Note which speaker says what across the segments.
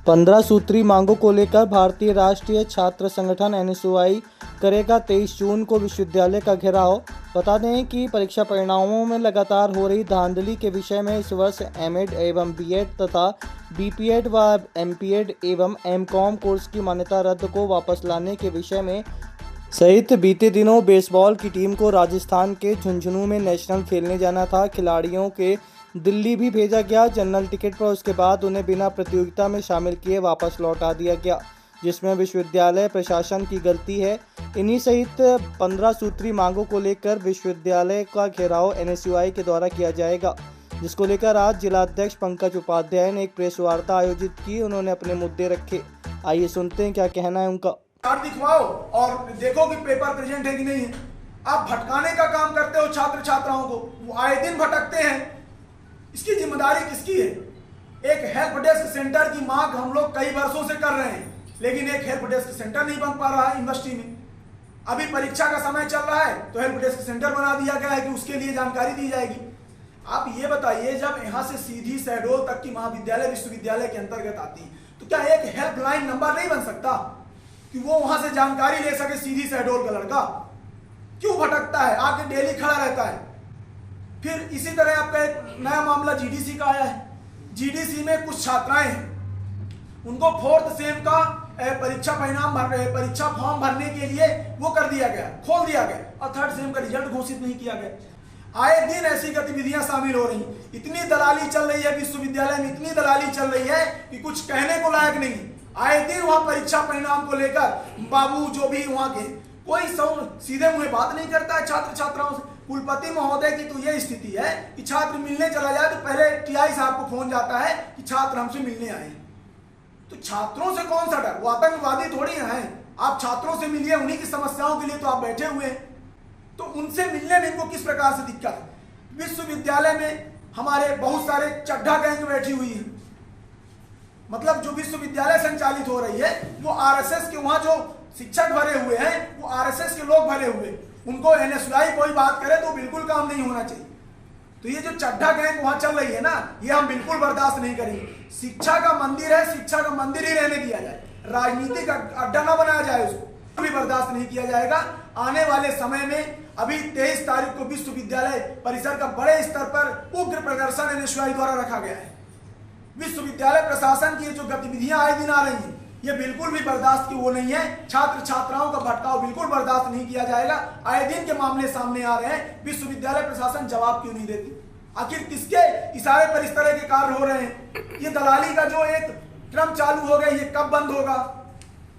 Speaker 1: 15 सूत्री मांगों को लेकर भारतीय राष्ट्रीय छात्र संगठन एनएसयूआई करेगा 23 जून को विश्वविद्यालय का घेराव। बता दें कि परीक्षा परिणामों में लगातार हो रही धांधली के विषय में इस वर्ष एमएड एवं बीएड तथा बीपीएड व एमपीएड एवं एमकॉम कोर्स की मान्यता रद्द को वापस लाने के विषय में सहित बीते दिनों बेसबॉल की टीम को राजस्थान के झुंझुनू में नेशनल खेलने जाना था। खिलाड़ियों के दिल्ली भी भेजा गया जनरल टिकट पर। उसके बाद उन्हें बिना प्रतियोगिता में शामिल किए वापस लौटा दिया गया, जिसमें विश्वविद्यालय प्रशासन की गलती है। इन्हीं सहित 15 सूत्री मांगों को लेकर विश्वविद्यालय का घेराव एनएसयूआई के द्वारा किया जाएगा, जिसको लेकर आज जिलाध्यक्ष पंकज उपाध्याय ने एक प्रेस वार्ता आयोजित की। उन्होंने अपने मुद्दे रखे। आइए सुनते हैं क्या कहना है उनका।
Speaker 2: कार्ड दिखवाओ और देखो कि पेपर प्रेजेंट है कि नहीं है। आप भटकाने का काम करते हो छात्र छात्राओं को, वो आए दिन भटकते हैं। इसकी जिम्मेदारी किसकी है? एक हेल्प डेस्क सेंटर की मांग हम लोग कई वर्षों से कर रहे हैं, लेकिन एक हेल्प डेस्क सेंटर नहीं बन पा रहा है यूनिवर्सिटी में। अभी परीक्षा का समय चल रहा है तो हेल्प डेस्क सेंटर बना दिया गया है कि उसके लिए जानकारी दी जाएगी। आप ये बताइए, जब यहाँ से सीधी शहडोल तक की महाविद्यालय विश्वविद्यालय के अंतर्गत आती है तो क्या एक हेल्पलाइन नंबर नहीं बन सकता कि वो वहां से जानकारी ले सके? सीधी शहडोल का लड़का क्यों भटकता है, आके डेली खड़ा रहता है। फिर इसी तरह आपका एक नया मामला जीडीसी का आया है। जीडीसी में कुछ छात्राएं हैं, उनको 4th सेम का परीक्षा फॉर्म भरने के लिए वो कर दिया गया, खोल दिया गया, और 3rd सेम का रिजल्ट घोषित नहीं किया गया। आए दिन ऐसी गतिविधियां शामिल हो रही, इतनी दलाली चल रही है विश्वविद्यालय में, इतनी दलाली चल रही है कि कुछ कहने को लायक नहीं। आए दिन वहां परीक्षा परिणाम को लेकर बाबू जो भी वहां के, कोई सीधे मुंह बात नहीं करता है छात्र छात्राओं से। कुलपति महोदय की तो यह स्थिति है कि छात्र मिलने चला जाए तो पहले टीआई साहब को फोन जाता है कि छात्र हमसे मिलने आए। तो छात्रों से कौन सा डर? वो आतंकवादी थोड़ी हैं। आप छात्रों से मिलिए, उन्हीं की समस्याओं के लिए तो आप बैठे हुए हैं। तो उनसे मिलने में इनको किस प्रकार से दिक्कत है? विश्वविद्यालय में हमारे बहुत सारे चड्ढा गैंग बैठी हुई है, मतलब जो विश्वविद्यालय संचालित हो रही है वो आरएसएस के, वहां जो शिक्षक भरे हुए हैं वो आरएसएस के लोग भरे हुए। उनको एनएसयूआई कोई बात करे तो बिल्कुल काम नहीं होना चाहिए। तो ये जो चड्ढा गैंग वहां चल रही है ना, ये हम बिल्कुल बर्दाश्त नहीं करेंगे। शिक्षा का मंदिर है, शिक्षा का मंदिर ही रहने दिया जाए, राजनीतिक अड्डा ना बनाया जाए, उसको भी बर्दाश्त नहीं किया जाएगा। आने वाले समय में अभी 23 तारीख को विश्वविद्यालय परिसर का बड़े स्तर पर उग्र प्रदर्शन एनएसयूआई द्वारा रखा गया है। विश्वविद्यालय प्रशासन की जो गतिविधियां आए दिन आ रही हैं, ये बिल्कुल भी बर्दाश्त की वो नहीं है। छात्र छात्राओं का भटकाव बिल्कुल बर्दाश्त नहीं किया जाएगा। आए दिन के मामले सामने आ रहे हैं, विश्वविद्यालय प्रशासन जवाब क्यों नहीं देती? आखिर किसके इशारे पर इस तरह के कार्य हो रहे हैं? ये दलाली का जो एक क्रम चालू हो गया, ये कब बंद होगा?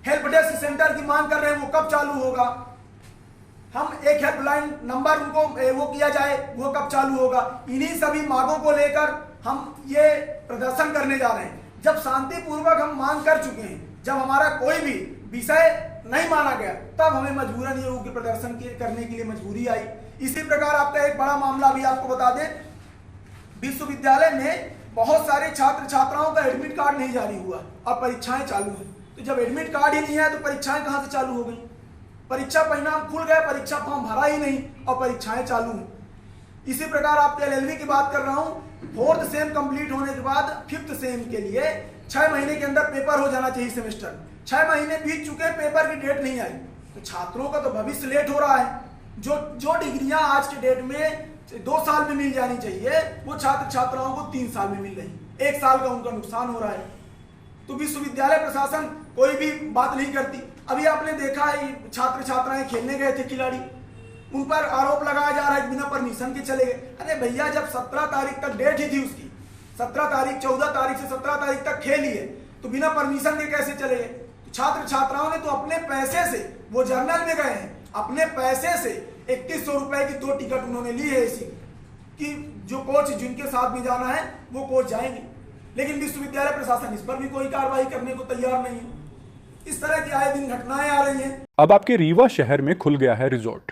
Speaker 2: हेल्प डेस्क सेंटर की मांग कर रहे हैं, वो कब चालू होगा? हम एक हेल्पलाइन नंबर उनको वो किया जाए, वो कब चालू होगा? इन्हीं सभी मांगों को लेकर हम ये प्रदर्शन करने जा रहे हैं। जब शांतिपूर्वक हम मांग कर चुके हैं, जब हमारा कोई भी विषय नहीं माना गया, तब हमें मजबूरन ये उग्र प्रदर्शन करने के लिए मजबूरी आई। इसी प्रकार आपका एक बड़ा मामला भी आपको बता दें, विश्वविद्यालय में बहुत सारे छात्र छात्राओं का एडमिट कार्ड नहीं जारी हुआ और परीक्षाएं चालू हैं। तो जब एडमिट कार्ड ही नहीं है तो परीक्षाएं कहां से चालू हो गई? परीक्षा परिणाम खुल गए, परीक्षा फॉर्म भरा ही नहीं और परीक्षाएं चालू हैं। इसी प्रकार आपके एलएलबी की बात कर रहा हूं, 4th सेम कंप्लीट होने के बाद 5th सेम के लिए 6 महीने के अंदर पेपर हो जाना चाहिए सेमेस्टर। 6 महीने बीत चुके, पेपर की डेट नहीं आई। तो छात्रों का तो भविष्य लेट हो रहा है। जो डिग्रियां आज के डेट में 2 साल में मिल जानी चाहिए, वो छात्र छात्राओं को 3 साल में मिल रही। 1 साल का उनका नुकसान हो रहा है। तो विश्वविद्यालय प्रशासन कोई भी बात नहीं करती। अभी आपने देखा है, छात्र छात्राएं खेलने गए थे, खिलाड़ी, उन पर आरोप लगाया जा रहा है बिना परमिशन के चले गए। अरे भैया, जब 17 तारीख तक डेट ही थी उसकी, 17 तारीख 14 तारीख से 17 तारीख तक खेल लिए, तो बिना परमिशन के कैसे चले गए? तो छात्र छात्राओं ने तो अपने पैसे से, वो जर्नल में गए हैं, अपने पैसे से 3100 रुपए की 2 टिकट उन्होंने ली है ऐसी कि जो कोच जिनके साथ भी जाना है वो कोच जाएंगे। लेकिन विश्वविद्यालय प्रशासन इस पर भी कोई कार्रवाई करने को तैयार नहीं है। इस तरह की आए दिन घटनाएं आ रही हैं।
Speaker 3: अब आपके रीवा शहर में खुल गया है रिजॉर्ट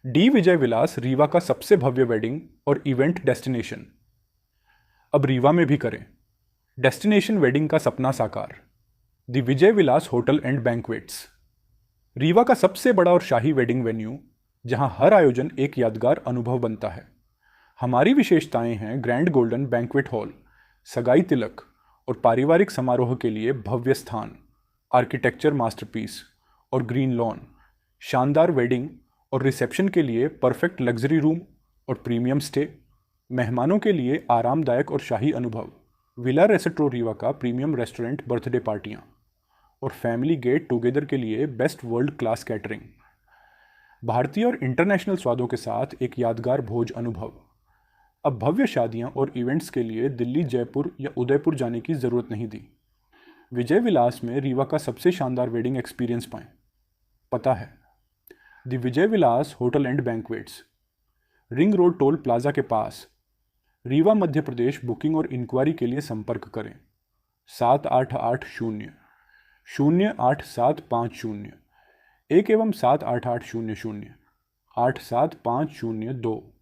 Speaker 3: डी विजय विलास, रीवा का सबसे भव्य वेडिंग और इवेंट डेस्टिनेशन। अब रीवा में भी करें डेस्टिनेशन वेडिंग का सपना साकार। The Vijay Vilas hotel and banquets, Rewa का सबसे बड़ा और शाही वेडिंग वेन्यू, जहां हर आयोजन एक यादगार अनुभव बनता है। हमारी विशेषताएं हैं ग्रैंड गोल्डन बैंक्वेट हॉल, सगाई तिलक और पारिवारिक समारोह के लिए भव्य स्थान, आर्किटेक्चर मास्टरपीस और ग्रीन लॉन, शानदार वेडिंग और रिसेप्शन के लिए परफेक्ट लग्जरी रूम और प्रीमियम स्टे, मेहमानों के लिए आरामदायक और शाही अनुभव, विला रेस्ट्रो रीवा का प्रीमियम रेस्टोरेंट बर्थडे पार्टियाँ और फैमिली गेट टुगेदर के लिए बेस्ट वर्ल्ड क्लास कैटरिंग, भारतीय और इंटरनेशनल स्वादों के साथ एक यादगार भोज अनुभव। अब भव्य शादियां और इवेंट्स के लिए दिल्ली, जयपुर या उदयपुर जाने की ज़रूरत नहीं थी। विजय विलास में रीवा का सबसे शानदार वेडिंग एक्सपीरियंस पाएं। पता है the Vijay Vilas hotel and banquets, ring road toll plaza के पास, रीवा, मध्य प्रदेश। बुकिंग और इंक्वायरी के लिए संपर्क करें 7880-08750 1 एवं 7880-0875002।